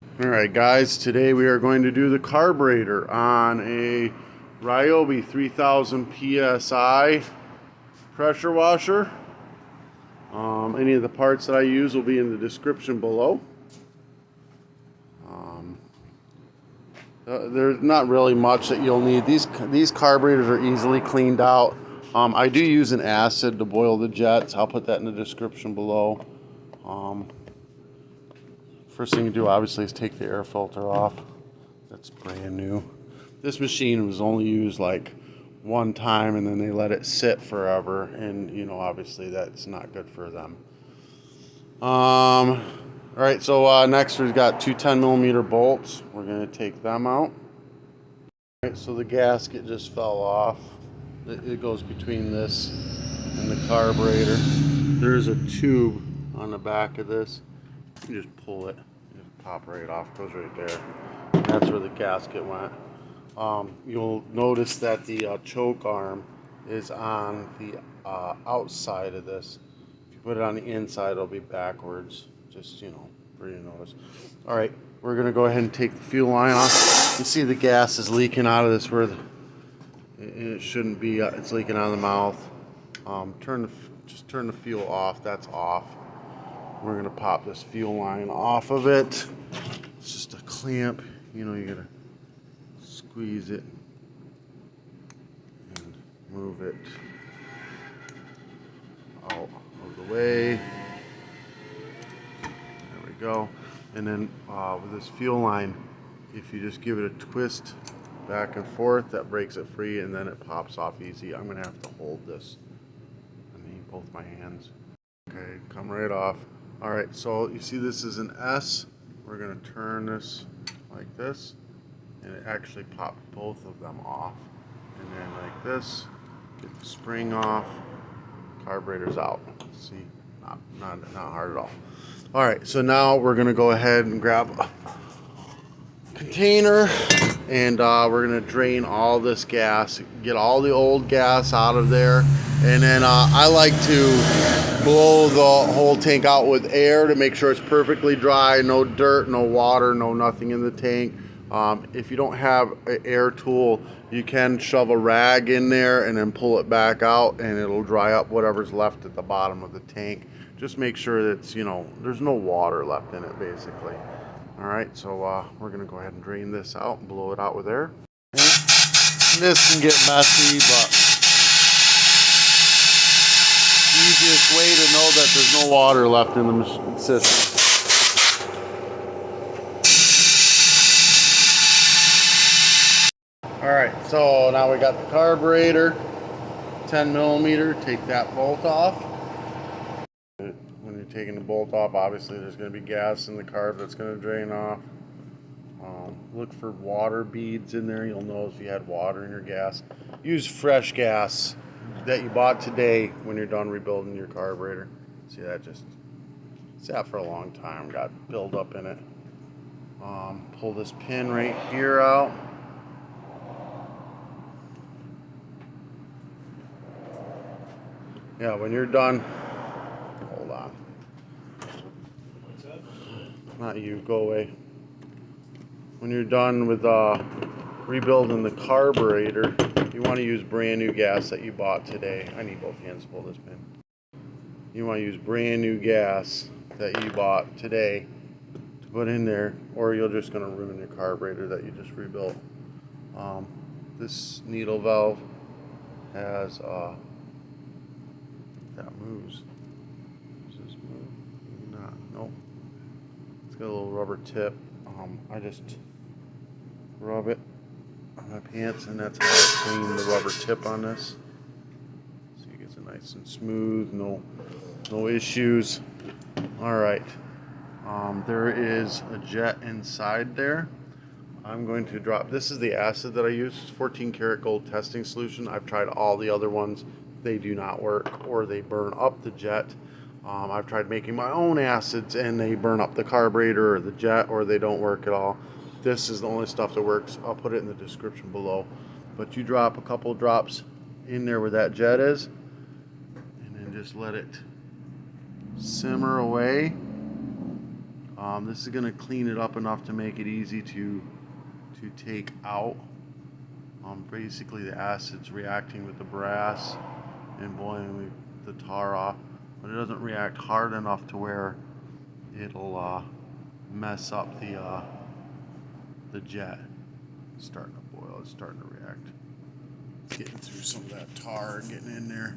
Alright guys, today we are going to do the carburetor on a Ryobi 3000 PSI pressure washer. Any of the parts that I use will be in the description below. There's not really much that you'll need. These carburetors are easily cleaned out. I do use an acid to boil the jets. I'll put that in the description below. First thing you do obviously is take the air filter off. That's brand new. This machine was only used like one time and then they let it sit forever, and you know, obviously that's not good for them. All right, so next we've got two 10mm bolts. We're going to take them out. All right, so the gasket just fell off. It goes between this and the carburetor. There's a tube on the back of this. You just pull it, just pop right off, goes right there. That's where the gasket went. You'll notice that the choke arm is on the outside of this. If you put it on the inside, it'll be backwards. Just, you know, for you to notice. All right, we're gonna go ahead and take the fuel line off. You see the gas is leaking out of this where it shouldn't be. It's leaking out of the mouth. Just turn the fuel off. That's off. We're gonna pop this fuel line off of it. It's just a clamp. You know, you gotta squeeze it and move it out of the way. There we go. And then with this fuel line, if you just give it a twist back and forth, that breaks it free and then it pops off easy. I'm gonna have to hold this. I mean, both my hands. Okay, come right off. All right, so you see this is an S. We're gonna turn this like this, and it actually popped both of them off. And then like this, get the spring off, carburetor's out. See, not hard at all. All right, so now we're gonna go ahead and grab a container, and we're gonna drain all this gas, get all the old gas out of there, and then I like to blow the whole tank out with air to make sure it's perfectly dry, no dirt, no water, no nothing in the tank. If you don't have an air tool, you can shove a rag in there and then pull it back out, and it'll dry up whatever's left at the bottom of the tank. Just make sure that, you know, there's no water left in it, basically. All right, so we're gonna go ahead and drain this out and blow it out with air. And this can get messy, but the easiest way to know that there's no water left in the system. All right, so now we got the carburetor, 10mm. Take that bolt off. When you're taking the bolt off, obviously there's going to be gas in the carb that's going to drain off. Look for water beads in there. You'll know if you had water in your gas. Use fresh gas that you bought today when you're done rebuilding your carburetor. See, that just sat for a long time, got buildup in it. Pull this pin right here out. Yeah, when you're done, hold on. What's that? Not you, go away. When you're done with rebuilding the carburetor, you want to use brand new gas that you bought today. I need both hands to pull this pin. You want to use brand new gas that you bought today to put in there, or you're just going to ruin your carburetor that you just rebuilt. This needle valve has that moves. Does this move? Not. Nope. It's got a little rubber tip. I just rub it on my pants, and that's how I clean the rubber tip on this. So it gets it nice and smooth, no issues. All right, there is a jet inside there. I'm going to drop, this is the acid that I use, 14 karat gold testing solution. I've tried all the other ones. They do not work, or they burn up the jet. I've tried making my own acids and they burn up the carburetor or the jet, or they don't work at all. This is the only stuff that works. I'll put it in the description below. But you drop a couple drops in there where that jet is, and then just let it simmer away. This is going to clean it up enough to make it easy to take out. Basically the acid's reacting with the brass and blowing the tar off, but it doesn't react hard enough to where it'll mess up the jet. It's starting to boil, it's starting to react. It's getting through some of that tar, getting in there.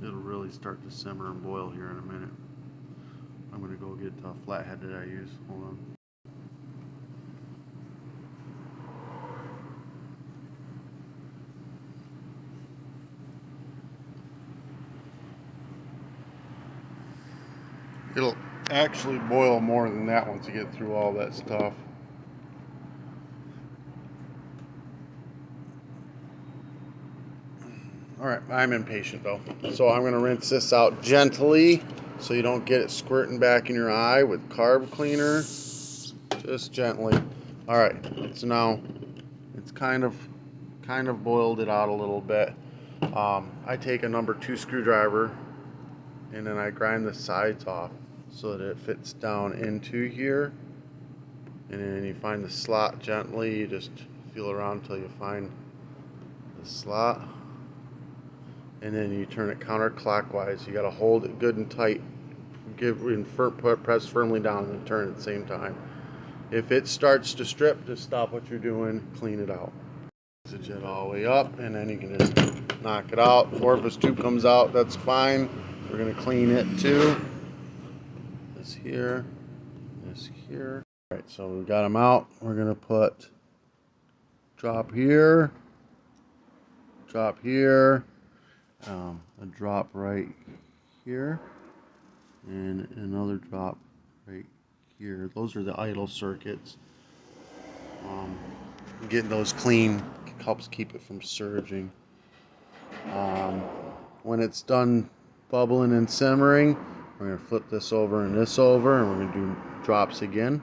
It'll really start to simmer and boil here in a minute. I'm going to go get the flathead that I use. Hold on. It'll actually boil more than that once you get through all that stuff. Alright, I'm impatient though. So I'm going to rinse this out gently so you don't get it squirting back in your eye with carb cleaner. Just gently. Alright, so now it's kind of boiled it out a little bit. I take a number 2 screwdriver and then I grind the sides off so that it fits down into here. And then you find the slot gently. You just feel around until you find the slot. And then you turn it counterclockwise. You got to hold it good and tight. Press firmly down and then turn at the same time. If it starts to strip, just stop what you're doing, clean it out. The jet all the way up, and then you can just knock it out. Orifice tube comes out, that's fine. We're going to clean it too. This here, this here. All right, so we got them out. We're going to put drop here, a drop right here, and another drop right here. Those are the idle circuits. Getting those clean helps keep it from surging. When it's done bubbling and simmering, we're going to flip this over and this over, and we're going to do drops again.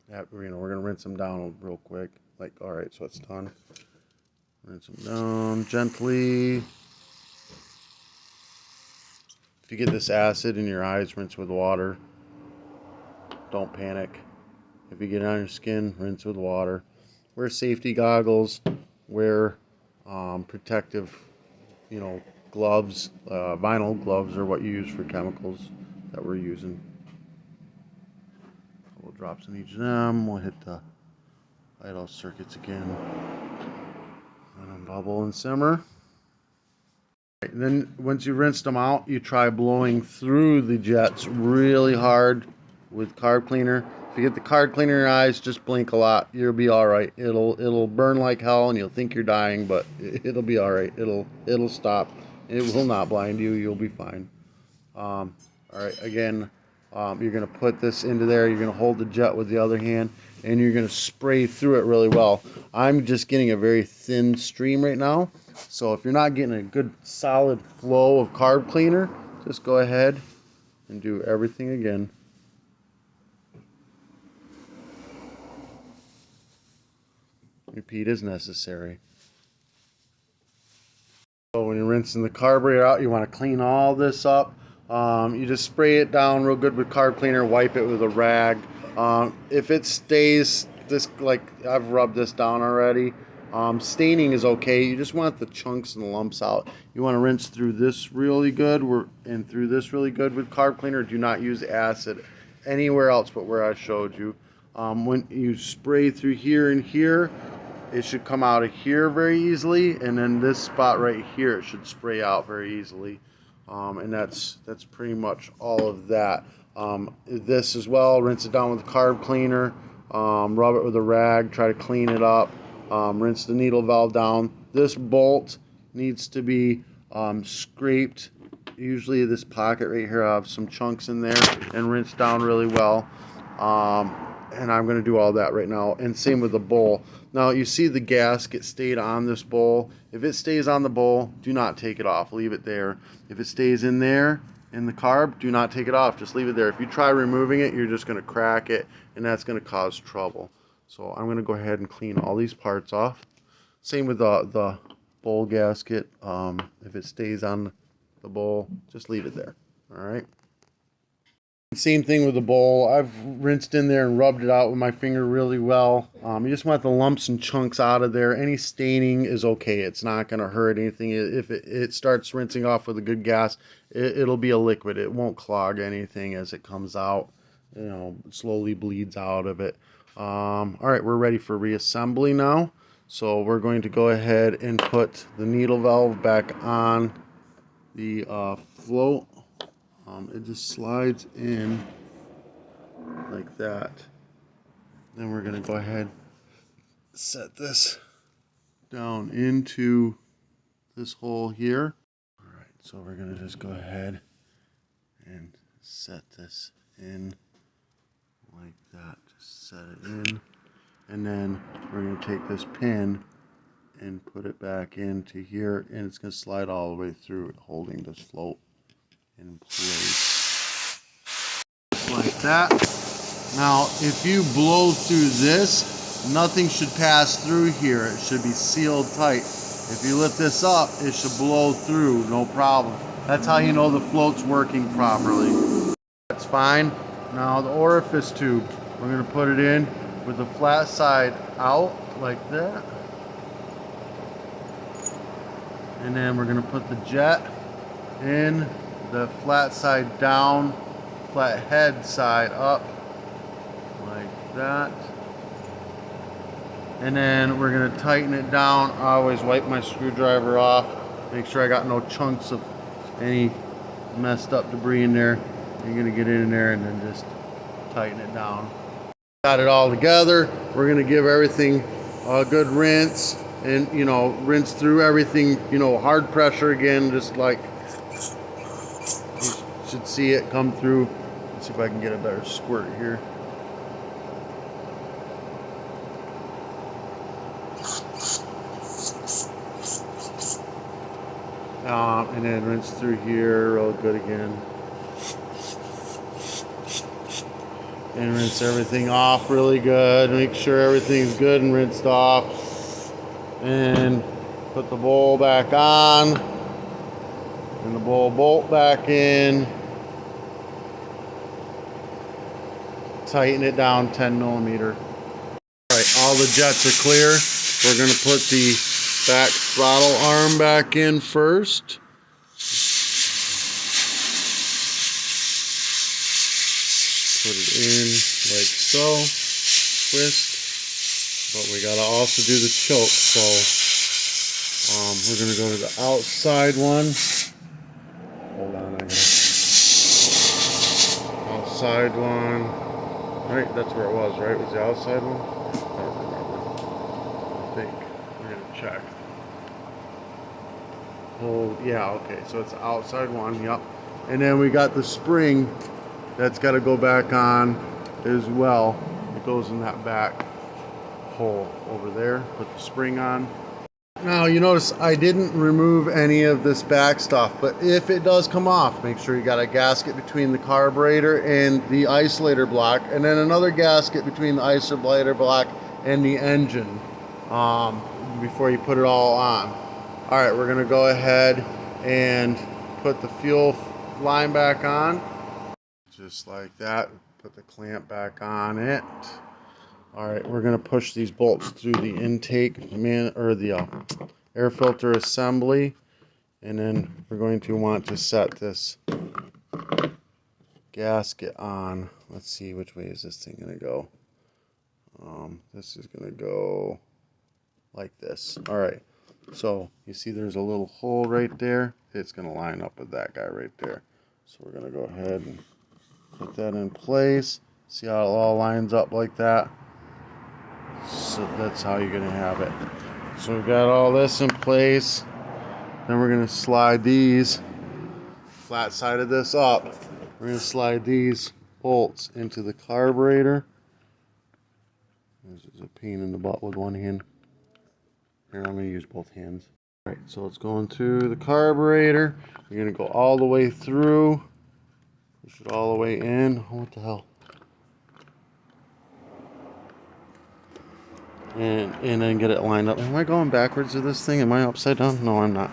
We're going to rinse them down real quick. Alright, so it's done. Rinse them down gently. If you get this acid in your eyes, rinse with water. Don't panic. If you get it on your skin, rinse with water. Wear safety goggles. Wear protective, gloves. Vinyl gloves are what you use for chemicals that we're using. Couple drops in each of them. We'll hit the idle circuits again. Let them bubble and simmer. And then once you rinsed them out, you try blowing through the jets really hard with carb cleaner. If you get the carb cleaner in your eyes, just blink a lot. You'll be all right. It'll burn like hell, and you'll think you're dying, but it'll be all right. It'll stop. It will not blind you. You'll be fine. All right. Again, you're gonna put this into there. You're gonna hold the jet with the other hand, and you're gonna spray through it really well. I'm just getting a very thin stream right now. So if you're not getting a good solid flow of carb cleaner, just go ahead and do everything again. Repeat as necessary. So when you're rinsing the carburetor out, you want to clean all this up. You just spray it down real good with carb cleaner, wipe it with a rag. If it stays this, like I've rubbed this down already, staining is okay. You just want the chunks and the lumps out. You want to rinse through this really good and through this really good with carb cleaner. Do not use acid anywhere else but where I showed you. When you spray through here and here, it should come out of here very easily, and then this spot right here, it should spray out very easily. And that's pretty much all of that. This as well, rinse it down with a carb cleaner, rub it with a rag, try to clean it up, rinse the needle valve down. This bolt needs to be scraped. Usually this pocket right here, I have some chunks in there, and rinse down really well. And I'm going to do all that right now, and same with the bowl. Now you see the gasket stayed on this bowl. If it stays on the bowl, do not take it off, leave it there. If it stays in there, in the carb, do not take it off. Just leave it there. If you try removing it, you're just going to crack it, and that's going to cause trouble. So I'm going to go ahead and clean all these parts off. Same with the bowl gasket. If it stays on the bowl, just leave it there. All right. Same thing with the bowl. I've rinsed in there and rubbed it out with my finger really well. You just want the lumps and chunks out of there. Any staining is okay. It's not going to hurt anything. If it starts rinsing off with a good gas, it'll be a liquid. It won't clog anything as it comes out. You know, it slowly bleeds out of it. All right, we're ready for reassembly now. So we're going to go ahead and put the needle valve back on the float. It just slides in like that. Then we're going to go ahead set this down into this hole here. All right, so we're going to just go ahead and set this in like that. Just set it in. And then we're going to take this pin and put it back into here, and it's going to slide all the way through it, holding this float in place like that. Now if you blow through this, nothing should pass through here. It should be sealed tight. If you lift this up, it should blow through, no problem. That's how you know the float's working properly. That's fine. Now the orifice tube, we're going to put it in with the flat side out like that, and then we're going to put the jet in the flat side down, flat head side up like that, and then we're going to tighten it down. I always wipe my screwdriver off, make sure I got no chunks of any messed up debris in there. You're going to get in there and then just tighten it down. Got it all together. We're going to give everything a good rinse, and rinse through everything, hard pressure again, just like you should see it come through. Let's see if I can get a better squirt here. And then rinse through here real good again. And rinse everything off really good. Make sure everything's good and rinsed off. And put the bowl back on. And the bowl bolt back in. Tighten it down 10 millimeter. Alright, all the jets are clear. We're going to put the back throttle arm back in first. Put it in like so, twist, but we gotta also do the choke, so we're gonna go to the outside one. Hold on, I gotta, outside one, right, that's where it was, right, was the outside one? I don't remember, I think, we're gonna check. Oh, yeah, okay, so it's the outside one, yep, and then we got the spring that's got to go back on as well. It goes in that back hole over there. Put the spring on. Now you notice I didn't remove any of this back stuff, but if it does come off, make sure you got a gasket between the carburetor and the isolator block, and then another gasket between the isolator block and the engine before you put it all on. All right, we're gonna go ahead and put the fuel line back on. Just like that. Put the clamp back on it. All right, we're going to push these bolts through the intake the air filter assembly, and then we're going to want to set this gasket on. Let's see, which way is this thing going to go? This is going to go like this. All right, so you see there's a little hole right there. It's going to line up with that guy right there. So we're going to go ahead and put that in place. See how it all lines up like that? So that's how you're going to have it. So we've got all this in place. Then we're going to slide these, flat side of this up. We're going to slide these bolts into the carburetor. This is a pain in the butt with one hand. Here, I'm going to use both hands. Alright, so it's going through the carburetor. You're going to go all the way through Push it all the way in. What the hell? And then get it lined up. Am I going backwards with this thing? Am I upside down? No, I'm not.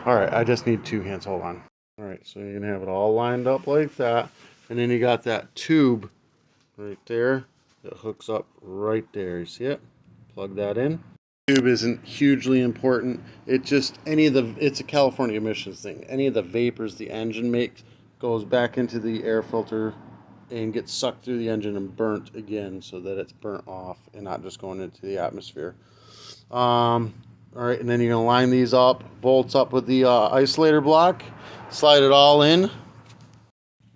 All right, I just need 2 hands. Hold on. All right, so you're gonna have it all lined up like that, and then you got that tube right there that hooks up right there. You see it? Plug that in. Tube isn't hugely important. It just it's a California emissions thing. Any of the vapors the engine makes goes back into the air filter and gets sucked through the engine and burnt again, so that it's burnt off and not just going into the atmosphere. All right, and then you're gonna line these up, bolts up with the isolator block, slide it all in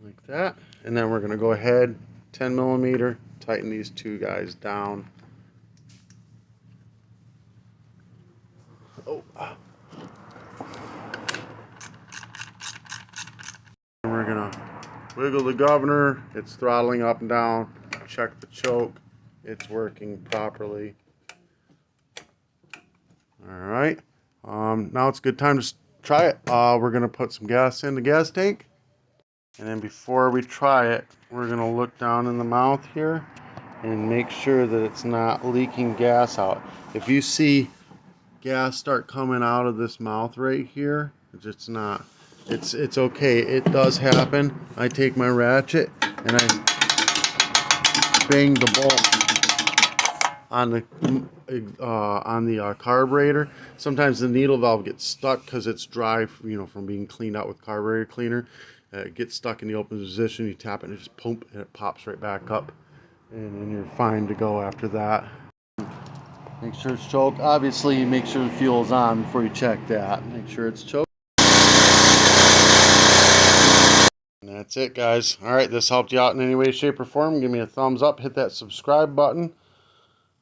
like that, and then we're gonna go ahead, 10 millimeter, tighten these 2 guys down. Oh. And we're gonna wiggle the governor. It's throttling up and down. Check the choke. It's working properly. All right. Now it's a good time to try it. We're gonna put some gas in the gas tank, and then before we try it, we're gonna look down in the mouth here and make sure that it's not leaking gas out. If you see gas start coming out of this mouth right here, it's not. It's okay. It does happen. I take my ratchet and I bang the bolt on the carburetor. Sometimes the needle valve gets stuck because it's dry, from being cleaned out with carburetor cleaner. It gets stuck in the open position. You tap it and it just pump, and it pops right back up, and then you're fine to go after that. Make sure it's choked. Obviously, make sure the fuel's on before you check that. Make sure it's choked. And that's it, guys. All right, this helped you out in any way, shape, or form. Give me a thumbs up. Hit that subscribe button.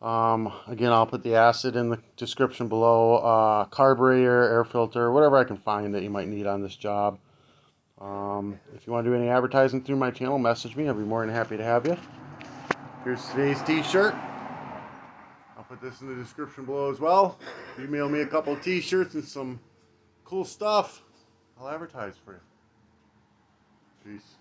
Again, I'll put the acid in the description below. Carburetor, air filter, whatever I can find that you might need on this job. If you want to do any advertising through my channel, message me. I'll be more than happy to have you. Here's today's t-shirt. I'll put this in the description below as well. If you mail me a couple of t-shirts and some cool stuff, I'll advertise for you. Peace.